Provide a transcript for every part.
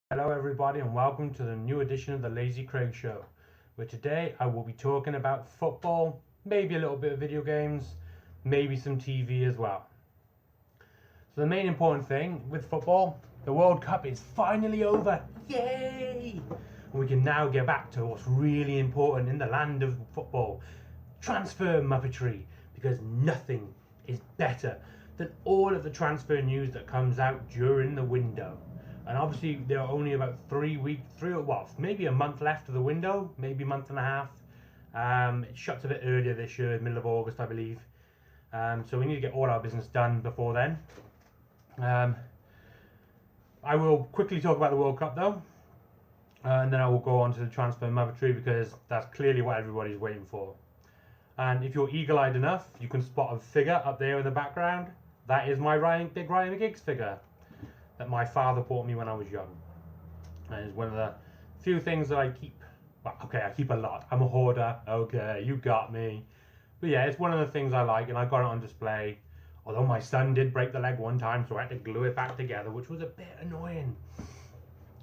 Hello everybody and welcome to the new edition of the Lazy Craig Show, where today I will be talking about football, maybe a little bit of video games, maybe some TV as well. So the main important thing with football, the World Cup is finally over, yay! And we can now get back to what's really important in the land of football, transfer muppetry, because nothing is better than all of the transfer news that comes out during the window. And obviously there are only about 3 weeks, maybe a month left of the window, maybe a month and a half. It shuts a bit earlier this year, middle of August, I believe. So we need to get all our business done before then. I will quickly talk about the World Cup though, and then I will go on to the transfer muppetry because that's clearly what everybody's waiting for. And if you're eagle-eyed enough, you can spot a figure up there in the background. That is my big Ryan Giggs figure that my father bought me when I was young. And it's one of the few things that I keep. Well, okay, I keep a lot. I'm a hoarder. Okay, you got me. But yeah, it's one of the things I like, and I got it on display. Although my son did break the leg one time, so I had to glue it back together, which was a bit annoying.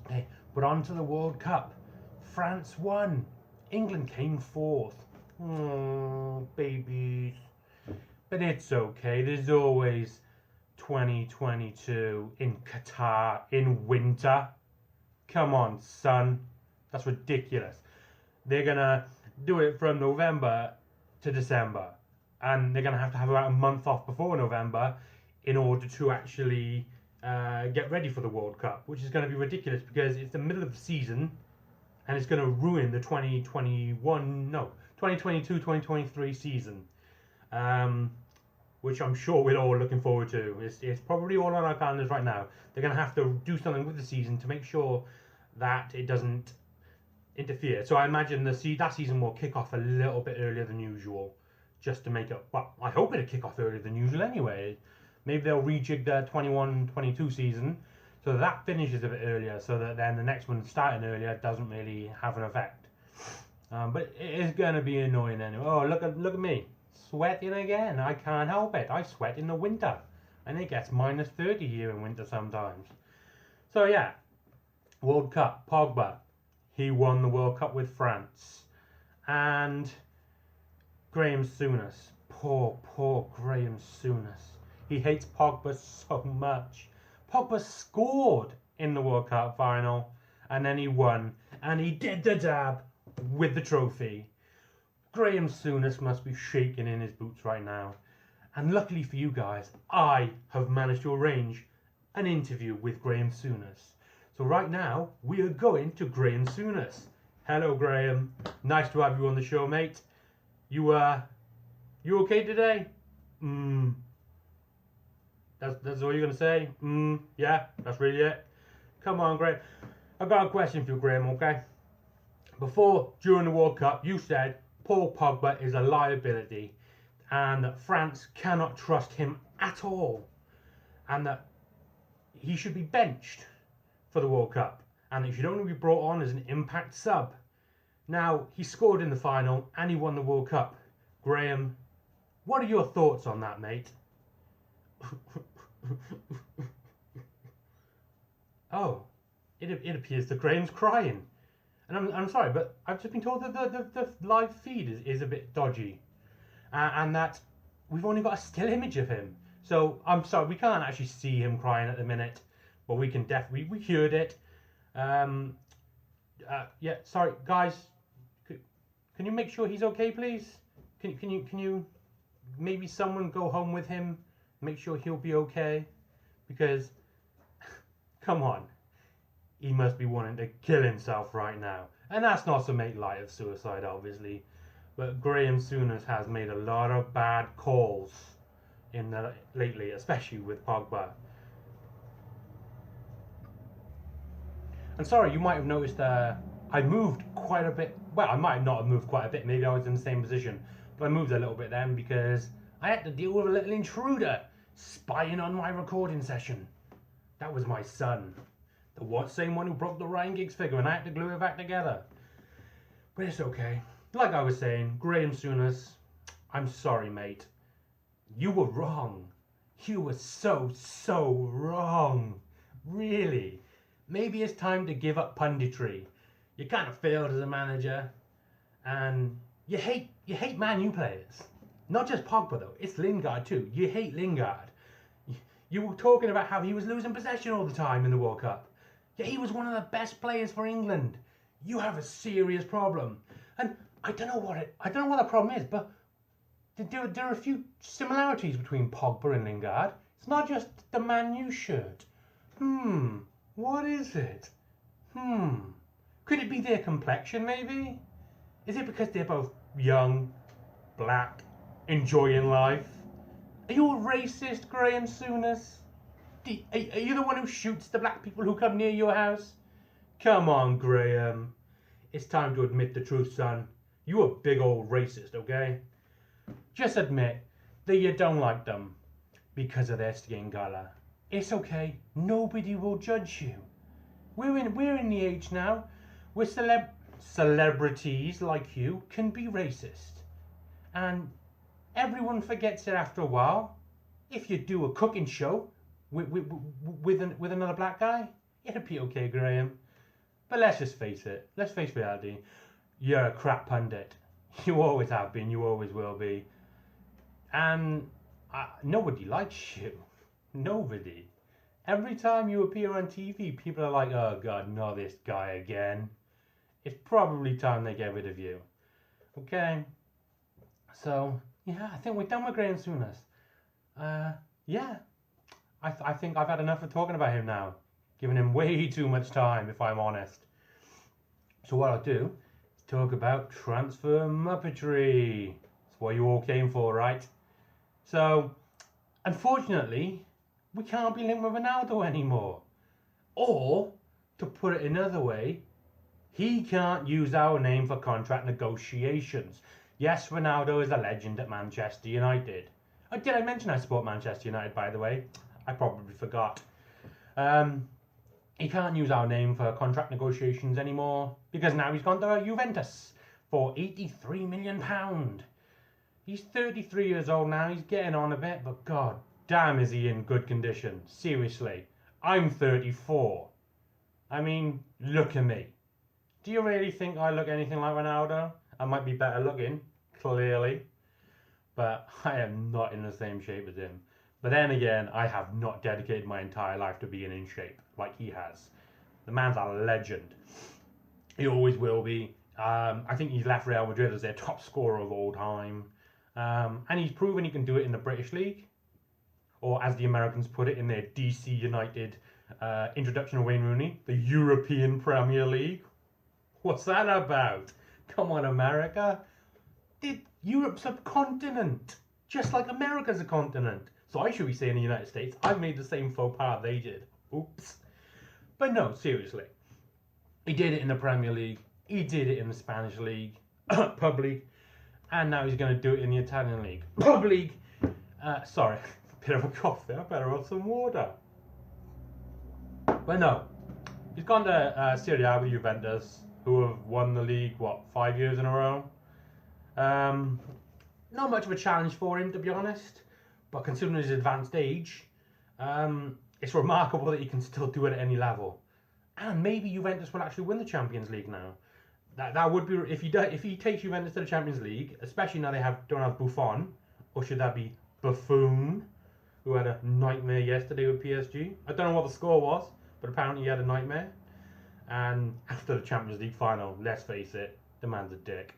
Okay, but on to the World Cup. France won. England came fourth. Oh, babies. But it's okay. There's always 2022 in Qatar in winter. Come on, son. That's ridiculous. They're gonna do it from November to December, and they're gonna have about a month off before November in order to actually get ready for the World Cup, which is going to be ridiculous because it's the middle of the season and it's going to ruin the 2022-2023 season. Which I'm sure we're all looking forward to. It's probably all on our calendars right now. They're going to have to do something with the season to make sure that it doesn't interfere. So I imagine that season will kick off a little bit earlier than usual, just to make it. Well, I hope it'll kick off earlier than usual anyway. Maybe they'll rejig the 21-22 season so that finishes a bit earlier, so that then the next one starting earlier doesn't really have an effect. But it is going to be annoying anyway. Oh, look at me. Sweating again. I can't help it. I sweat in the winter, and it gets minus 30 here in winter sometimes. So yeah, World Cup. Pogba, he won the World Cup with France, and Graeme Souness. Poor Graeme Souness. He hates Pogba so much. Pogba scored in the World Cup final, and then he won, and he did the dab with the trophy. Graeme Souness must be shaking in his boots right now. And luckily for you guys, I have managed to arrange an interview with Graeme Souness. So right now, we are going to Graeme Souness. Hello, Graeme. Nice to have you on the show, mate. You okay today? That's all you're gonna say? Yeah, that's really it. Come on, Graeme. I've got a question for you, Graeme, okay? During the World Cup, you said Paul Pogba is a liability and that France cannot trust him at all, and that he should be benched for the World Cup, and he should only be brought on as an impact sub. Now, he scored in the final and he won the World Cup. Graeme, what are your thoughts on that, mate? Oh, it appears that Graeme's crying. And I'm sorry, but I've just been told that the live feed is a bit dodgy. And that we've only got a still image of him. So I'm sorry, we can't actually see him crying at the minute. But we can definitely, we heard it. Yeah, sorry, guys. Can you make sure he's okay, please? Can you maybe someone go home with him? Make sure he'll be okay? Because, come on. He must be wanting to kill himself right now. And that's not to make light of suicide, obviously. But Graeme Souness has made a lot of bad calls lately, especially with Pogba. And sorry, you might have noticed I moved quite a bit. Well, I might not have moved quite a bit. Maybe I was in the same position. But I moved a little bit then because I had to deal with a little intruder spying on my recording session. That was my son. The same one who broke the Ryan Giggs figure, and I had to glue it back together. But it's okay. Like I was saying, Graeme Souness, I'm sorry, mate. You were wrong. You were so wrong. Really. maybe it's time to give up punditry. You kind of failed as a manager, and you hate Man U players. Not just Pogba though, it's Lingard too. You hate Lingard. You were talking about how he was losing possession all the time in the World Cup. Yeah, he was one of the best players for England. You have a serious problem, and I don't know what the problem is, but there are a few similarities between Pogba and Lingard. It's not just the Man U shirt. What is it? Could it be their complexion, maybe? Is it because they're both young, black, enjoying life? Are you a racist, Graeme Souness? Are you the one who shoots the black people who come near your house? Come on, Graeme. It's time to admit the truth, son. You a big old racist, okay? Just admit that you don't like them because of their skin colour. It's okay. Nobody will judge you. We're in the age now where celebrities like you can be racist, and everyone forgets it after a while. If you do a cooking show with another black guy, it'll be okay, Graeme. But let's just face it. Let's face reality. You're a crap pundit. You always have been. You always will be. And nobody likes you. Nobody. Every time you appear on TV, people are like, oh God, not this guy again. It's probably time they get rid of you. Okay? So, yeah, I think we're done with Graeme Souness. Yeah. I think I've had enough of talking about him now. Giving him way too much time, if I'm honest. So what I'll do is talk about transfer muppetry. That's what you all came for, right? So, unfortunately, we can't be linked with Ronaldo anymore. Or, to put it another way, he can't use our name for contract negotiations. Yes, Ronaldo is a legend at Manchester United. Oh, did I mention I support Manchester United, by the way? I probably forgot. He can't use our name for contract negotiations anymore because now he's gone to Juventus for £83 million. He's 33 years old now. He's getting on a bit, but God damn is he in good condition. Seriously. I'm 34. I mean, look at me. Do you really think I look anything like Ronaldo? I might be better looking, clearly, but I am not in the same shape as him. But then again, I have not dedicated my entire life to being in shape like he has. The man's a legend. He always will be. I think he's left Real Madrid as their top scorer of all time. And he's proven he can do it in the British League. Or as the Americans put it in their DC United introduction of Wayne Rooney, the European Premier League. What's that about? Come on, America. Europe's a continent, just like America's a continent. So I should be saying the United States, I've made the same faux pas they did. Oops. But no, seriously. He did it in the Premier League. He did it in the Spanish League. Pub League. And now he's going to do it in the Italian League. Pub League. Sorry, bit of a cough there. I better have some water. But no. He's gone to Serie A with Juventus, who have won the league, 5 years in a row? Not much of a challenge for him, to be honest. But considering his advanced age, it's remarkable that he can still do it at any level. And maybe Juventus will actually win the Champions League now. That would be if he takes Juventus to the Champions League, especially now they don't have Buffon, or should that be Buffoon, who had a nightmare yesterday with PSG. I don't know what the score was, but apparently he had a nightmare. And after the Champions League final, let's face it, the man's a dick.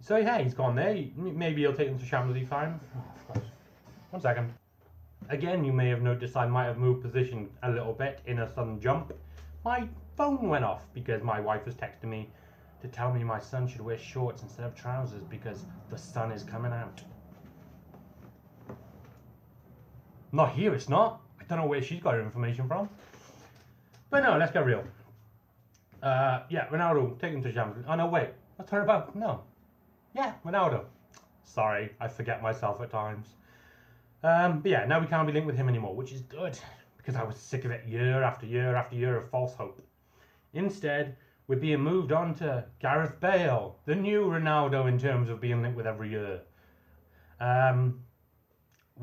So yeah, he's gone there. Maybe he'll take them to Champions League final. Oh, 1 second. Again, you may have noticed I might have moved position a little bit in a sudden jump. My phone went off because my wife was texting me to tell me my son should wear shorts instead of trousers because the sun is coming out. Not here, it's not. I don't know where she's got her information from. But no, let's get real. Yeah, Ronaldo, take him to Champions League. Oh no, wait. What's her about? No. Yeah, Ronaldo. Sorry, I forget myself at times. But yeah, now we can't be linked with him anymore, which is good. Because I was sick of it year after year after year of false hope. Instead, we're being moved on to Gareth Bale, the new Ronaldo in terms of being linked with every year.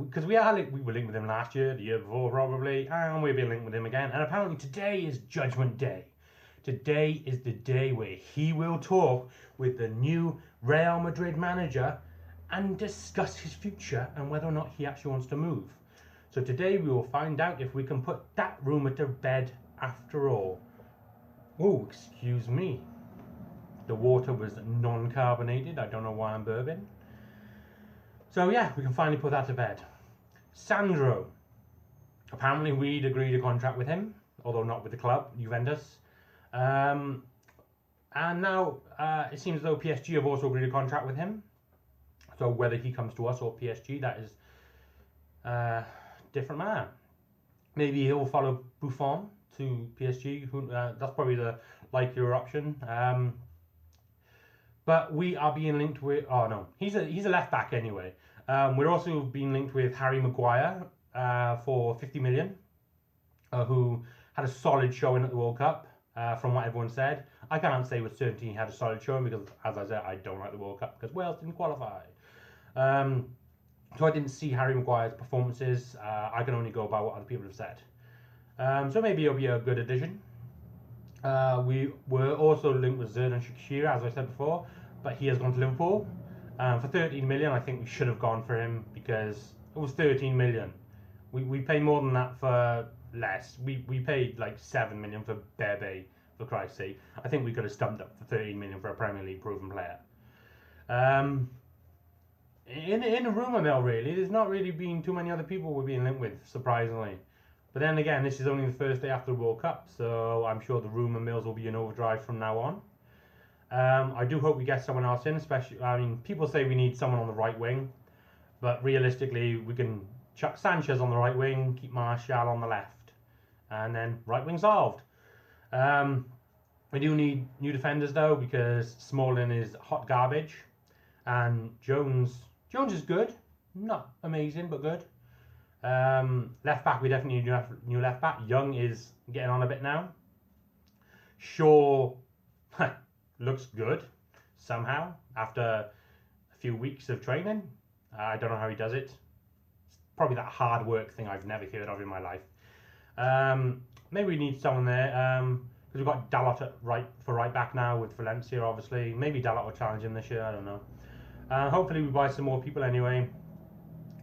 because we were linked with him last year, the year before probably, and we'll be linked with him again. And apparently today is Judgment Day. Today is the day where he will talk with the new Real Madrid manager and discuss his future and whether or not he actually wants to move. So today we will find out if we can put that rumour to bed after all. Oh, excuse me. The water was non-carbonated. I don't know why I'm burping. So yeah, we can finally put that to bed. Sandro. Apparently we'd agreed a contract with him, although not with the club, Juventus. And now it seems as though PSG have also agreed a contract with him. So whether he comes to us or PSG, that is different matter. Maybe he'll follow Buffon to PSG. That's probably the likelier option. But we are being linked with. Oh no, he's a left back anyway. We're also being linked with Harry Maguire for 50 million, who had a solid showing at the World Cup. From what everyone said, I can't say with certainty he had a solid showing because, as I said, I don't like the World Cup because Wales didn't qualify. So I didn't see Harry Maguire's performances. I can only go by what other people have said. So maybe he'll be a good addition. We were also linked with Xherdan Shaqiri, as I said before, but he has gone to Liverpool. For 13 million, I think we should have gone for him because it was 13 million. We pay more than that for less. We paid like 7 million for Bebe, for Christ's sake. I think we could have stumped up for 13 million for a Premier League proven player. In a rumour mill, really, there's not really been too many other people we're being linked with, surprisingly. But then again, this is only the first day after the World Cup, so I'm sure the rumour mills will be in overdrive from now on. I do hope we get someone else in, especially, I mean, people say we need someone on the right wing, but realistically, we can chuck Sanchez on the right wing, keep Martial on the left, and then right wing solved. We do need new defenders though, because Smalling is hot garbage, and Jones is good, not amazing, but good. Left back, we definitely need a new left back. Young is getting on a bit now. Shaw looks good somehow after a few weeks of training. I don't know how he does it. It's probably that hard work thing I've never heard of in my life. Maybe we need someone there because we've got Dalot at right back now with Valencia, obviously. Maybe Dalot will challenge him this year. I don't know. Hopefully we buy some more people anyway.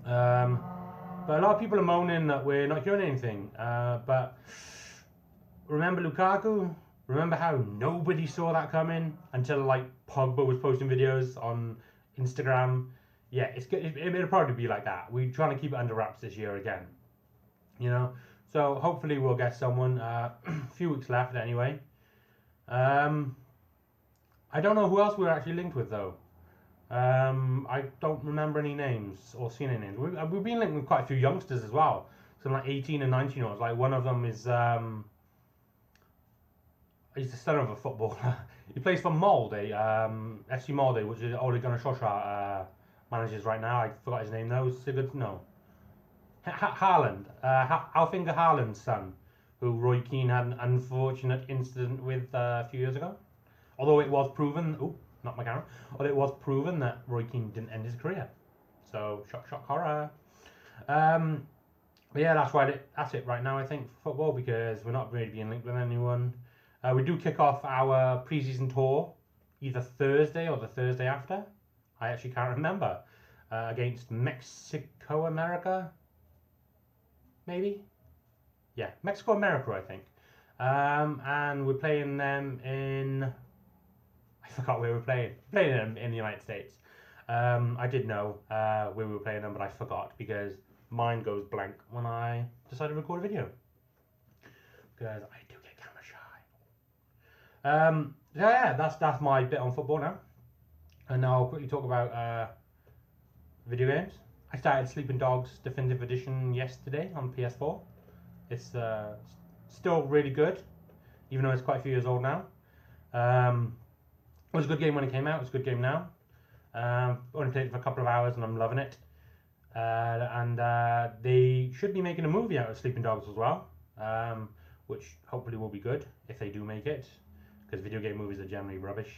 But a lot of people are moaning that we're not hearing anything. But remember Lukaku? Remember how nobody saw that coming until like Pogba was posting videos on Instagram? Yeah, it'll probably be like that. We're trying to keep it under wraps this year again. You know? So hopefully we'll get someone. A few weeks left anyway. I don't know who else we're actually linked with though. I don't remember any names or seen any names. We've been linked with quite a few youngsters as well. Some like 18 and 19 year olds. Like one of them is he's the son of a footballer. He plays for Molde, FC Molde, which is Ole Gunnar Solskjaer manages right now. I forgot his name though. Sigurd, no. Haaland, Alfinger Haaland's son, who Roy Keane had an unfortunate incident with a few years ago. Although it was proven, not my camera, although it was proven that Roy Keane didn't end his career. So, shock, horror. But yeah, that's it right now, I think, for football, because we're not really being linked with anyone. We do kick off our pre-season tour either Thursday or the Thursday after. I actually can't remember. Against Mexico America, maybe? Yeah, Mexico America, I think. And we're playing them in... I forgot where we're playing. We're playing them in the United States. I did know where we were playing them, but I forgot because mine goes blank when I decide to record a video. Because I do get camera shy. So yeah, that's my bit on football now. And now I'll quickly talk about video games. I started Sleeping Dogs Definitive Edition yesterday on PS4. It's still really good, even though it's quite a few years old now. It was a good game when it came out. It's a good game now. Only played it for a couple of hours and I'm loving it. And they should be making a movie out of Sleeping Dogs as well, which hopefully will be good if they do make it, because video game movies are generally rubbish.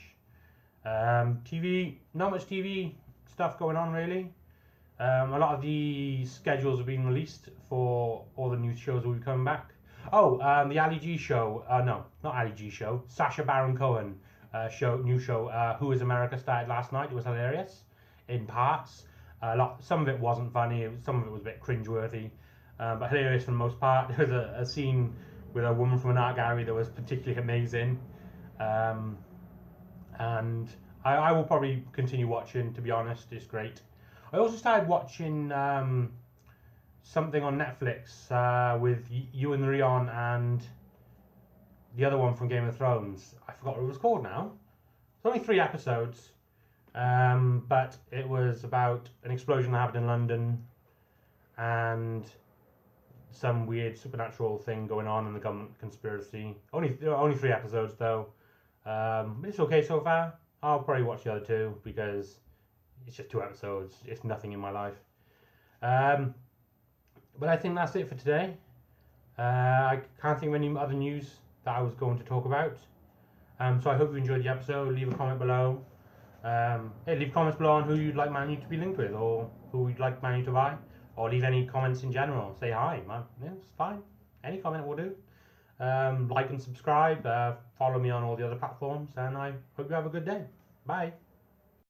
TV, not much TV stuff going on really. A lot of the schedules have been released for all the new shows that will be coming back. Oh, the Ali G show. No, not Ali G show. Sacha Baron Cohen new show. Who is America started last night. It was hilarious in parts. Some of it wasn't funny. Some of it was a bit cringeworthy, but hilarious for the most part. There was a scene with a woman from an art gallery that was particularly amazing, and I will probably continue watching. To be honest, it's great. I also started watching something on Netflix with Ewan Rion and the other one from Game of Thrones. I forgot what it was called now. It's only 3 episodes, but it was about an explosion that happened in London and some weird supernatural thing going on in the government conspiracy. Only 3 episodes though. It's okay so far. I'll probably watch the other 2 because it's just 2 episodes. It's nothing in my life. But I think that's it for today. I can't think of any other news that I was going to talk about. So I hope you enjoyed the episode. Leave a comment below. Leave comments below on who you'd like Man U to be linked with, or who you'd like Man U to buy, or leave any comments in general. Say hi, man. Yeah, it's fine. Any comment will do. Like and subscribe. Follow me on all the other platforms, and I hope you have a good day. Bye.